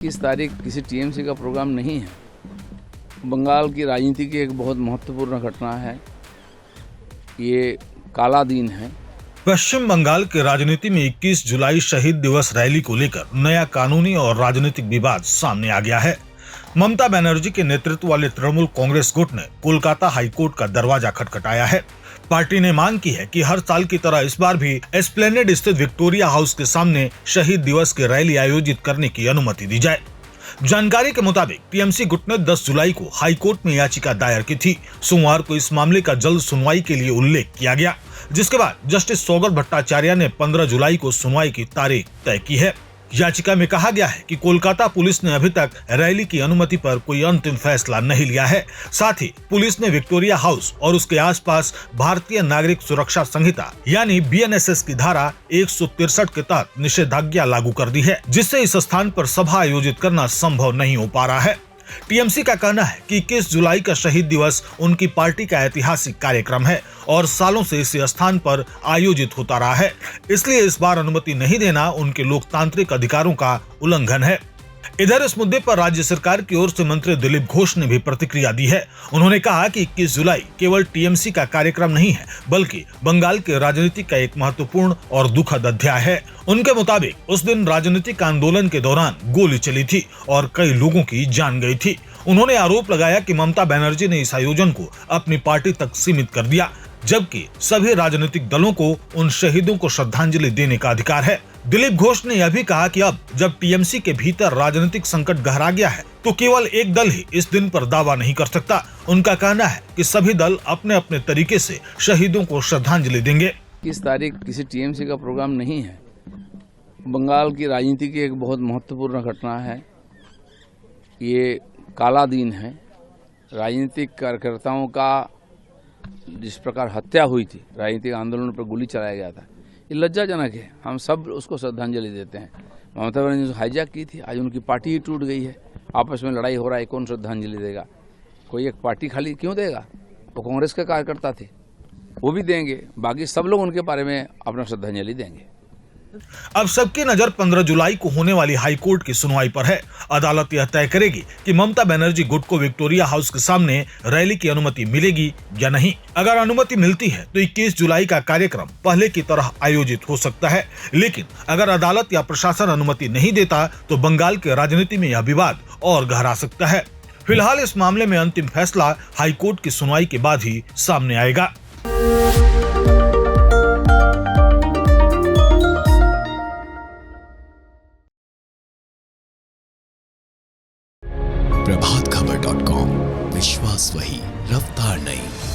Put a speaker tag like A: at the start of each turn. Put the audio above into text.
A: 21 तारीख किसी टीएमसी का प्रोग्राम नहीं है। बंगाल की राजनीति की एक बहुत महत्वपूर्ण घटना है। ये काला दिन है।
B: पश्चिम बंगाल के राजनीति में 21 जुलाई शहीद दिवस रैली को लेकर नया कानूनी और राजनीतिक विवाद सामने आ गया है। ममता बनर्जी के नेतृत्व वाले तृणमूल कांग्रेस गुट ने कोलकाता हाईकोर्ट का दरवाजा खटखटाया है। पार्टी ने मांग की है कि हर साल की तरह इस बार भी एस्प्लेनेड स्थित विक्टोरिया हाउस के सामने शहीद दिवस की रैली आयोजित करने की अनुमति दी जाए। जानकारी के मुताबिक टीएमसी गुट ने 10 जुलाई को हाईकोर्ट में याचिका दायर की थी। सोमवार को इस मामले का जल्द सुनवाई के लिए उल्लेख किया गया, जिसके बाद जस्टिस सौगत भट्टाचार्य ने 15 जुलाई को सुनवाई की तारीख तय की है। याचिका में कहा गया है कि कोलकाता पुलिस ने अभी तक रैली की अनुमति पर कोई अंतिम फैसला नहीं लिया है। साथ ही पुलिस ने विक्टोरिया हाउस और उसके आसपास भारतीय नागरिक सुरक्षा संहिता यानी बीएनएसएस की धारा 163 के तहत निषेधाज्ञा लागू कर दी है, जिससे इस स्थान पर सभा आयोजित करना संभव नहीं हो पा रहा है। टीएमसी का कहना है कि 21 जुलाई का शहीद दिवस उनकी पार्टी का ऐतिहासिक कार्यक्रम है और सालों से इस स्थान पर आयोजित होता रहा है, इसलिए इस बार अनुमति नहीं देना उनके लोकतांत्रिक अधिकारों का उल्लंघन है। इधर इस मुद्दे पर राज्य सरकार की ओर से मंत्री दिलीप घोष ने भी प्रतिक्रिया दी है। उन्होंने कहा कि 21 जुलाई केवल टीएमसी का कार्यक्रम नहीं है, बल्कि बंगाल के राजनीति का एक महत्वपूर्ण और दुखद अध्याय है। उनके मुताबिक उस दिन राजनीतिक आंदोलन के दौरान गोली चली थी और कई लोगों की जान गई थी। उन्होंने आरोप लगाया कि ममता बनर्जी ने इस आयोजन को अपनी पार्टी तक सीमित कर दिया, जबकि सभी राजनीतिक दलों को उन शहीदों को श्रद्धांजलि देने का अधिकार है। दिलीप घोष ने यह भी कहा कि अब जब टीएमसी के भीतर राजनीतिक संकट गहरा गया है, तो केवल एक दल ही इस दिन पर दावा नहीं कर सकता। उनका कहना है कि सभी दल अपने अपने तरीके से शहीदों को श्रद्धांजलि देंगे।
A: 21 तारीख किसी टीएमसी का प्रोग्राम नहीं है। बंगाल की राजनीति की एक बहुत महत्वपूर्ण घटना है। ये काला दिन है। राजनीतिक कार्यकर्ताओं का जिस प्रकार हत्या हुई थी, राजनीतिक आंदोलन पर गोली चलाया गया था, ये लज्जाजनक है। हम सब उसको श्रद्धांजलि देते हैं। ममता बनर्जी ने हाईजैक की थी, आज उनकी पार्टी ही टूट गई है। आपस में लड़ाई हो रहा है, कौन श्रद्धांजलि देगा? कोई एक पार्टी खाली क्यों देगा? वो कांग्रेस के कार्यकर्ता थे, वो भी देंगे, बाकी सब लोग उनके बारे में अपना श्रद्धांजलि देंगे।
B: अब सबकी नजर 15 जुलाई को होने वाली हाईकोर्ट की सुनवाई पर है। अदालत यह तय करेगी कि ममता बनर्जी गुट को विक्टोरिया हाउस के सामने रैली की अनुमति मिलेगी या नहीं। अगर अनुमति मिलती है तो 21 जुलाई का कार्यक्रम पहले की तरह आयोजित हो सकता है, लेकिन अगर अदालत या प्रशासन अनुमति नहीं देता तो बंगाल के राजनीति में यह विवाद और गहरा सकता है। फिलहाल इस मामले में अंतिम फैसला हाईकोर्ट की सुनवाई के बाद ही सामने आएगा।
C: प्रभातखबर.com, विश्वास वही, रफ्तार नहीं।